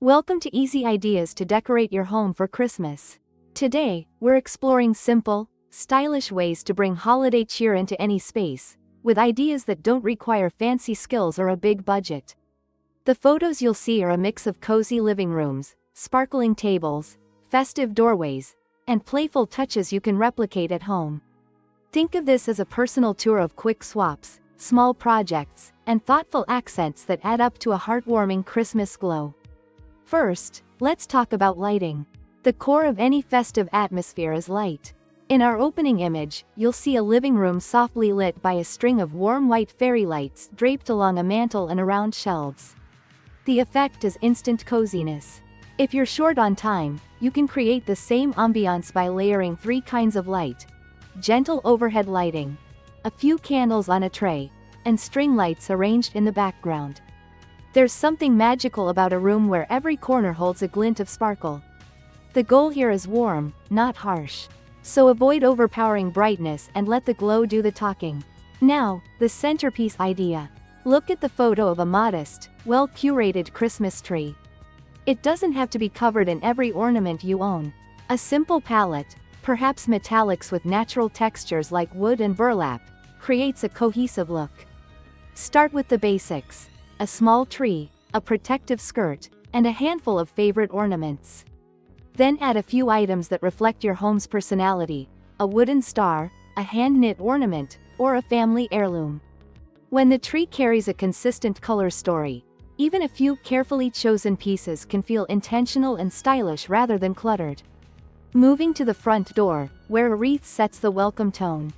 Welcome to Easy Ideas to Decorate Your Home for Christmas. Today, we're exploring simple, stylish ways to bring holiday cheer into any space, with ideas that don't require fancy skills or a big budget. The photos you'll see are a mix of cozy living rooms, sparkling tables, festive doorways, and playful touches you can replicate at home. Think of this as a personal tour of quick swaps, small projects, and thoughtful accents that add up to a heartwarming Christmas glow. First, let's talk about lighting. The core of any festive atmosphere is light. In our opening image, you'll see a living room softly lit by a string of warm white fairy lights draped along a mantel and around shelves. The effect is instant coziness. If you're short on time, you can create the same ambiance by layering 3 kinds of light: gentle overhead lighting, a few candles on a tray, and string lights arranged in the background. There's something magical about a room where every corner holds a glint of sparkle. The goal here is warm, not harsh. So avoid overpowering brightness and let the glow do the talking. Now, the centerpiece idea. Look at the photo of a modest, well-curated Christmas tree. It doesn't have to be covered in every ornament you own. A simple palette, perhaps metallics with natural textures like wood and burlap, creates a cohesive look. Start with the basics: a small tree, a protective skirt, and a handful of favorite ornaments. Then add a few items that reflect your home's personality: a wooden star, a hand-knit ornament, or a family heirloom. When the tree carries a consistent color story, even a few carefully chosen pieces can feel intentional and stylish rather than cluttered. Moving to the front door, where a wreath sets the welcome tone.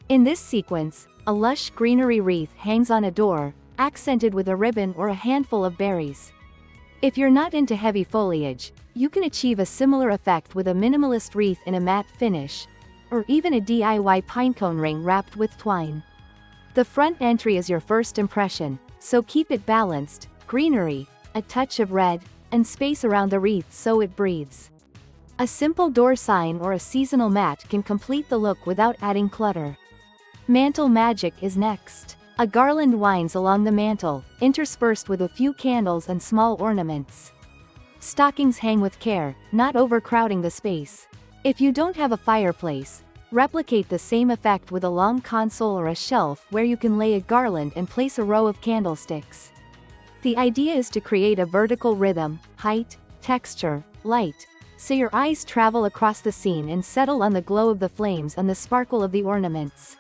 In this sequence, a lush greenery wreath hangs on a door, accented with a ribbon or a handful of berries. If you're not into heavy foliage, you can achieve a similar effect with a minimalist wreath in a matte finish, or even a DIY pinecone ring wrapped with twine. The front entry is your first impression, so keep it balanced: greenery, a touch of red, and space around the wreath so it breathes. A simple door sign or a seasonal mat can complete the look without adding clutter. Mantel magic is next. A garland winds along the mantel, interspersed with a few candles and small ornaments. Stockings hang with care, not overcrowding the space. If you don't have a fireplace, replicate the same effect with a long console or a shelf where you can lay a garland and place a row of candlesticks. The idea is to create a vertical rhythm: height, texture, light, so your eyes travel across the scene and settle on the glow of the flames and the sparkle of the ornaments.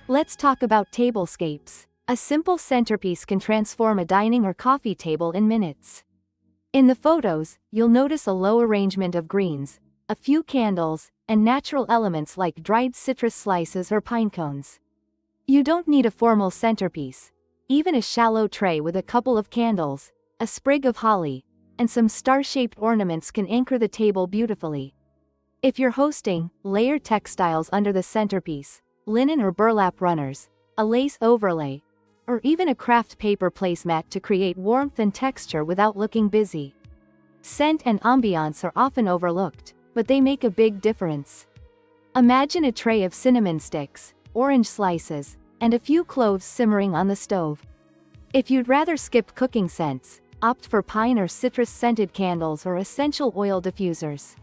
Let's talk about tablescapes. A simple centerpiece can transform a dining or coffee table in minutes. In the photos, you'll notice a low arrangement of greens, a few candles, and natural elements like dried citrus slices or pine cones. You don't need a formal centerpiece. Even a shallow tray with a couple of candles, a sprig of holly, and some star-shaped ornaments can anchor the table beautifully. If you're hosting, layer textiles under the centerpiece: linen or burlap runners, a lace overlay, or even a craft paper placemat to create warmth and texture without looking busy. Scent and ambiance are often overlooked, but they make a big difference. Imagine a tray of cinnamon sticks, orange slices, and a few cloves simmering on the stove. If you'd rather skip cooking scents, opt for pine or citrus-scented candles or essential oil diffusers.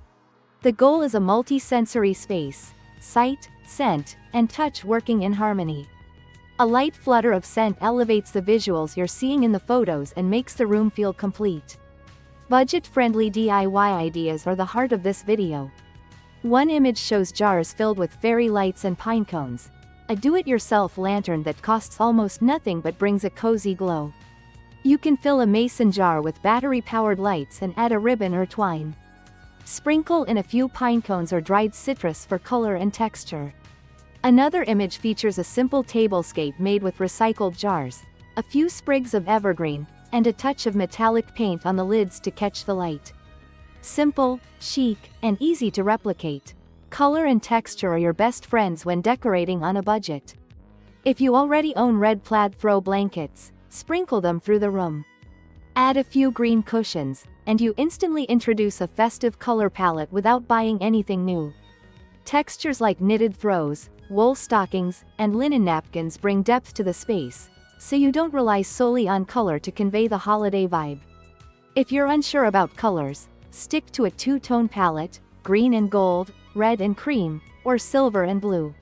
The goal is a multi-sensory space: sight, scent, and touch working in harmony. A light flutter of scent elevates the visuals you're seeing in the photos and makes the room feel complete. Budget-friendly DIY ideas are the heart of this video. One image shows jars filled with fairy lights and pine cones, a do-it-yourself lantern that costs almost nothing but brings a cozy glow. You can fill a mason jar with battery-powered lights and add a ribbon or twine. Sprinkle in a few pine cones or dried citrus for color and texture. Another image features a simple tablescape made with recycled jars, a few sprigs of evergreen, and a touch of metallic paint on the lids to catch the light. Simple, chic, and easy to replicate. Color and texture are your best friends when decorating on a budget. If you already own red plaid throw blankets, sprinkle them through the room. Add a few green cushions, and you instantly introduce a festive color palette without buying anything new. Textures like knitted throws, wool stockings, and linen napkins bring depth to the space, so you don't rely solely on color to convey the holiday vibe. If you're unsure about colors, stick to a two-tone palette, green and gold, red and cream, or silver and blue.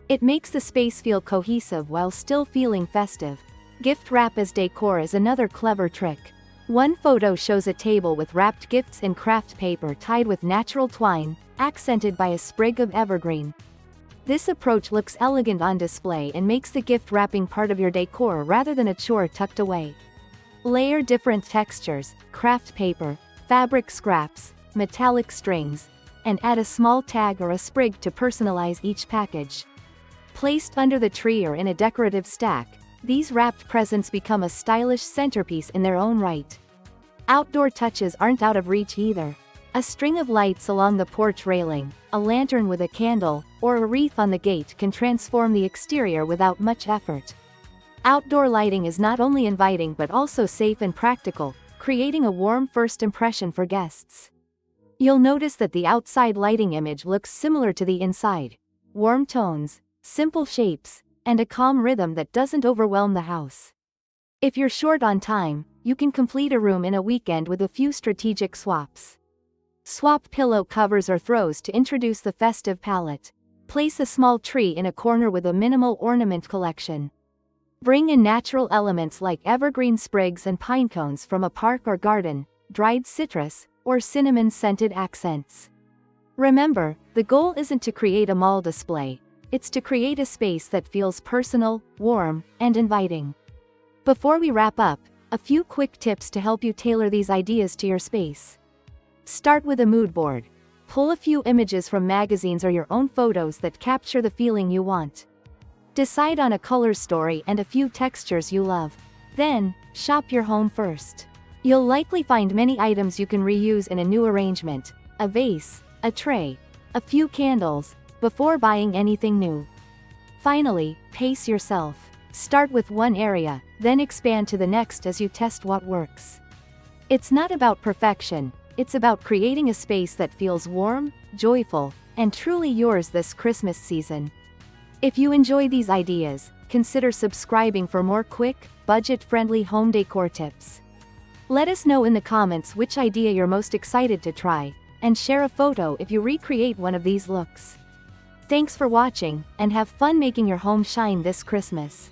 It makes the space feel cohesive while still feeling festive. Gift wrap as decor is another clever trick. One photo shows a table with wrapped gifts in craft paper tied with natural twine, accented by a sprig of evergreen. This approach looks elegant on display and makes the gift wrapping part of your decor rather than a chore tucked away. Layer different textures, craft paper, fabric scraps, metallic strings, and add a small tag or a sprig to personalize each package. Placed under the tree or in a decorative stack, these wrapped presents become a stylish centerpiece in their own right. Outdoor touches aren't out of reach either. A string of lights along the porch railing, a lantern with a candle, or a wreath on the gate can transform the exterior without much effort. Outdoor lighting is not only inviting but also safe and practical, creating a warm first impression for guests. You'll notice that the outside lighting image looks similar to the inside. Warm tones, simple shapes, and a calm rhythm that doesn't overwhelm the house. If you're short on time, you can complete a room in a weekend with a few strategic swaps. Swap pillow covers or throws to introduce the festive palette. Place a small tree in a corner with a minimal ornament collection. Bring in natural elements like evergreen sprigs and pine cones from a park or garden, dried citrus, or cinnamon-scented accents. Remember, the goal isn't to create a mall display. It's to create a space that feels personal, warm, and inviting. Before we wrap up, a few quick tips to help you tailor these ideas to your space. Start with a mood board. Pull a few images from magazines or your own photos that capture the feeling you want. Decide on a color story and a few textures you love. Then, shop your home first. You'll likely find many items you can reuse in a new arrangement, a vase, a tray, a few candles, before buying anything new. Finally, pace yourself. Start with one area, then expand to the next as you test what works. It's not about perfection, it's about creating a space that feels warm, joyful, and truly yours this Christmas season. If you enjoy these ideas, consider subscribing for more quick, budget-friendly home decor tips. Let us know in the comments which idea you're most excited to try, and share a photo if you recreate one of these looks. Thanks for watching, and have fun making your home shine this Christmas.